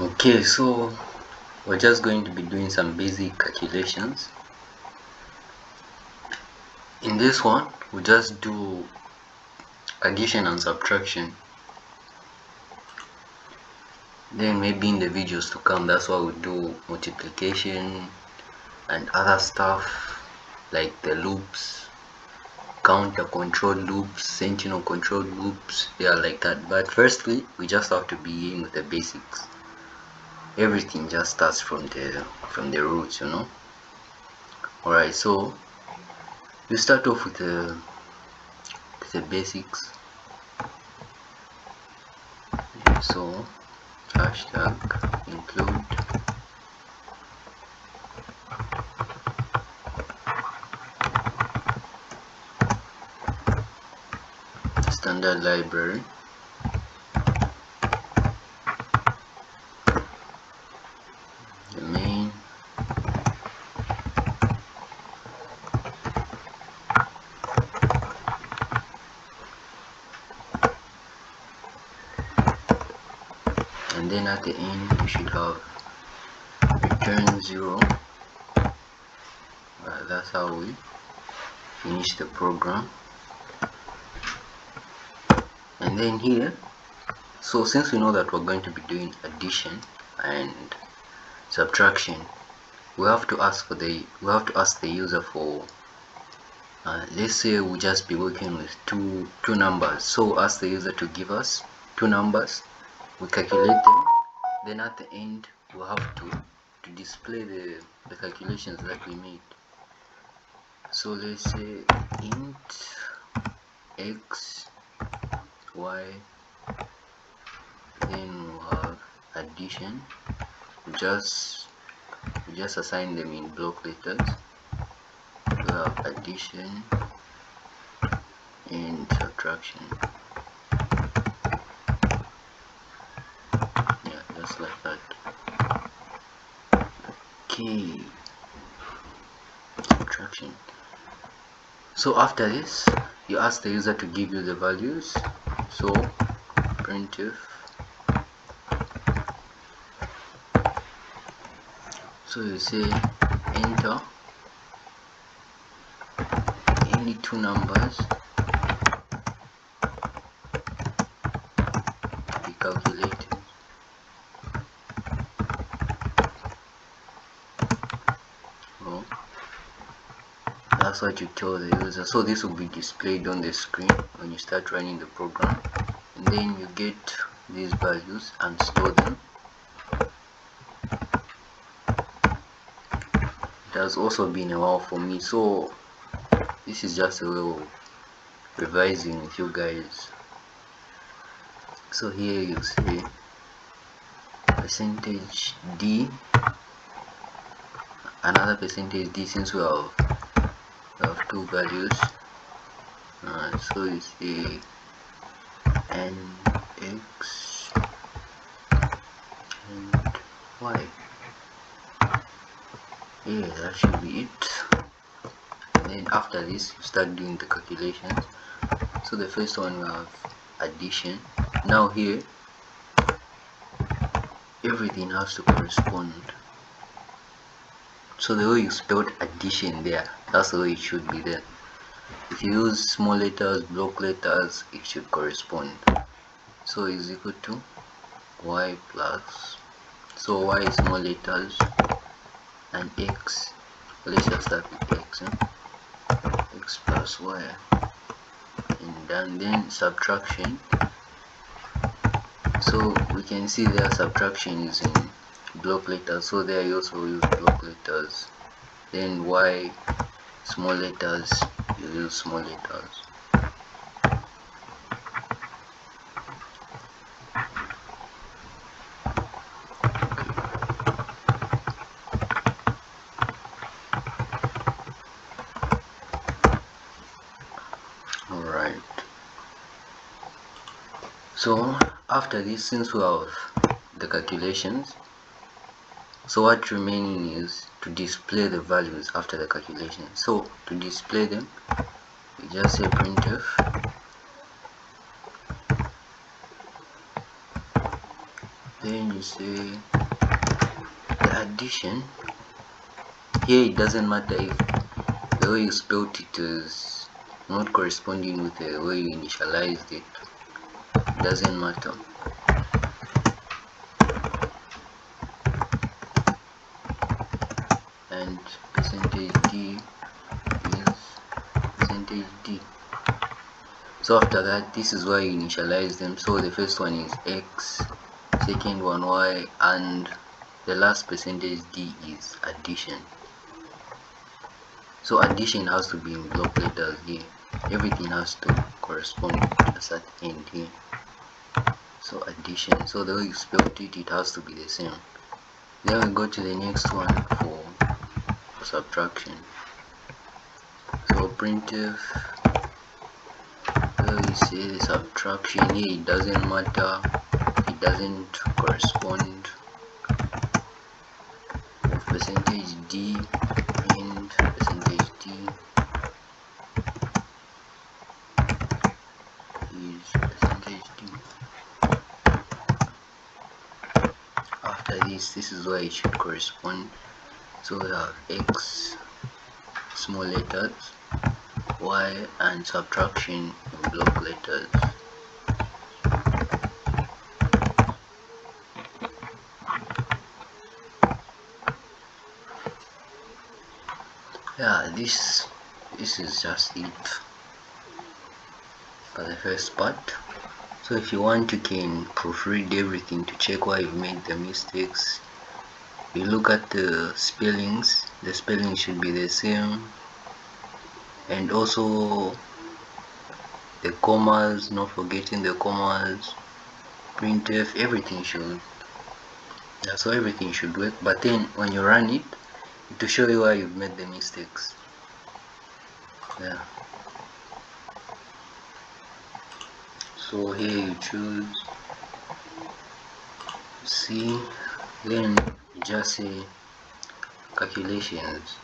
Okay, so we're just going to be doing some basic calculations. In this one, we just do addition and subtraction. Then maybe in the videos to come, that's why we do multiplication and other stuff like the loops, counter control loops, sentinel control loops, yeah, like that. But firstly, we just have to begin with the basics. Everything just starts from the roots, Alright, so we start off with the basics. So hashtag include standard library, the main, and then at the end we should have return 0. That's how we finish the program. And then here, so since we know that we're going to be doing addition and subtraction, we have to ask the user for let's say we just be working with two numbers. So ask the user to give us two numbers, we calculate them, then at the end we'll have to display the calculations that we made. So let's say int x y, then we'll have addition. We just assign them in block letters. We have addition and subtraction, yeah, just like that. Okay, subtraction. So after this, you ask the user to give you the values. So printf, so you say enter any two numbers, be calculated. Oh, that's what you tell the user. So this will be displayed on the screen when you start running the program, and then you get these values and store them. It has also been a while for me, so this is just a way of revising with you guys. So here you see percentage d, another percentage d, since we have two values. So you see n x and y. Yeah, that should be it. And then after this, you start doing the calculations. So the first one we have addition. Now here, everything has to correspond. So the way you spelled addition there, that's the way it should be there. If you use small letters, block letters, it should correspond. So is equal to y plus, so y is small letters, and x, let's just start with x, x plus y, and then subtraction. So we can see their subtraction is in block letters, so there you also use block letters. Then y small letters, you use small letters. Alright, so after this, since we have the calculations, so what remaining is to display the values after the calculation. So to display them, you just say printf, Then you say the addition. Here it doesn't matter if the way you spelled it is not corresponding with the way you initialized it. It doesn't matter. And percentage D is percentage D. So after that, this is why you initialize them. So the first one is X, second one Y, and the last percentage D is addition. So addition has to be in block letters here. Everything has to correspond to a certain end here. So addition. So the way you spelled it, it has to be the same. Then we go to the next one for subtraction. So printf. We say the subtraction here, it doesn't matter. It doesn't correspond with percentage D and percentage D is percentage D. After this is where it should correspond. So we have X, small letters, Y, and subtraction in block letters. Yeah, this is just it for the first part. So if you want, you can proofread everything to check why you've made the mistakes. You look at the spellings should be the same, and also the commas, not forgetting the commas, printf, everything should, yeah, so everything should work. But then when you run it, to show you why you've made the mistakes. Yeah, so here you choose C, then you just say calculations.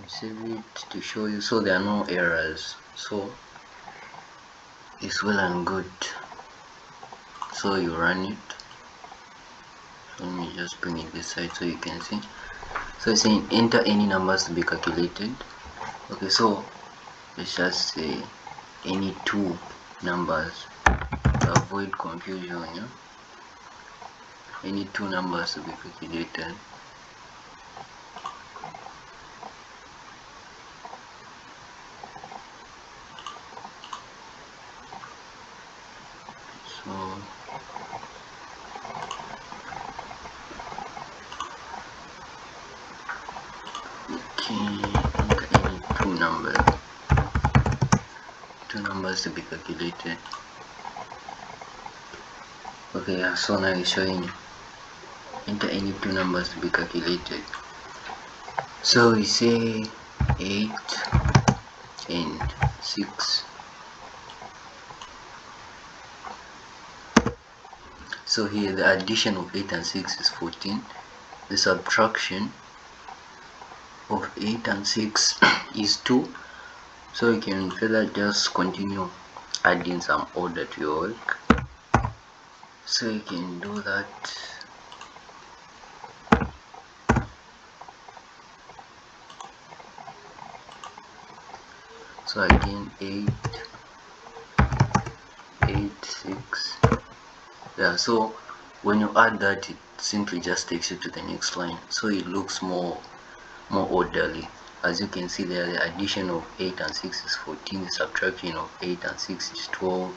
Save it to show you so there are no errors. So it's well and good. So you run it. So let me just bring it this side so you can see. So it's saying enter any numbers to be calculated. Okay, so let's just say any two numbers to avoid confusion. Yeah? Any two numbers to be calculated. So any two numbers to be calculated. Okay, yeah, so now it's showing enter any two numbers to be calculated. So we say 8 and 6. So here the addition of 8 and 6 is 14. The subtraction of 8 and 6 is 2. So you can further just continue adding some order to your work. So you can do that. So again 8, 6. Yeah, so when you add that, it simply just takes you to the next line, so it looks more orderly. As you can see there, the addition of 8 and 6 is 14, the subtraction of 8 and 6 is 12.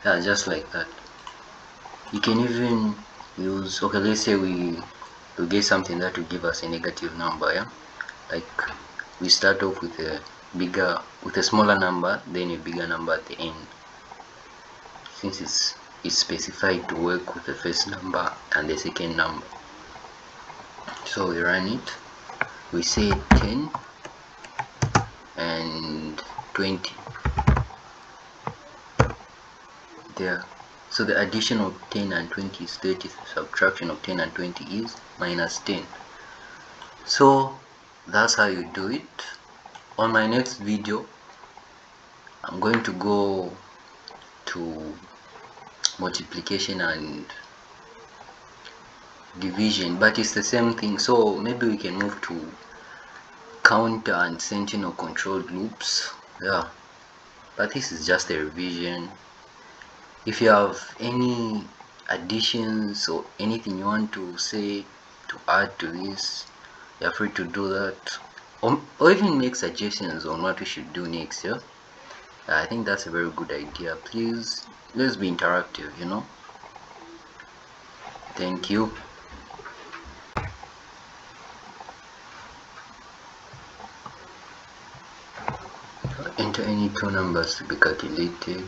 Yeah, just like that. You can even use, okay, let's say we get something that will give us a negative number. Yeah, like we start off with a smaller number, then a bigger number at the end, since it's specified to work with the first number and the second number. So we run it, we say 10 and 20 there. So the addition of 10 and 20 is 30, the subtraction of 10 and 20 is minus 10. So that's how you do it. On my next video, I'm going to go to multiplication and division, but it's the same thing. So maybe we can move to counter and sentinel controlled loops. Yeah, but this is just a revision. If you have any additions or anything you want to say to add to this, you're free to do that, or even make suggestions on what we should do next. Yeah, I think that's a very good idea. Please, let's be interactive, you know. Thank you. Enter any two numbers to be calculated.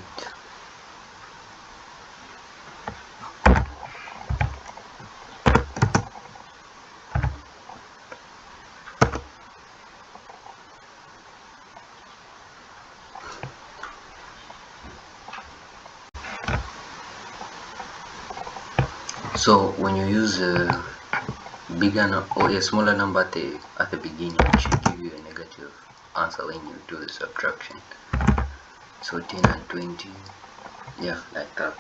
So when you use a or a smaller number at the beginning, it should give you a negative answer when you do the subtraction. So 10 and 20, yeah, like that.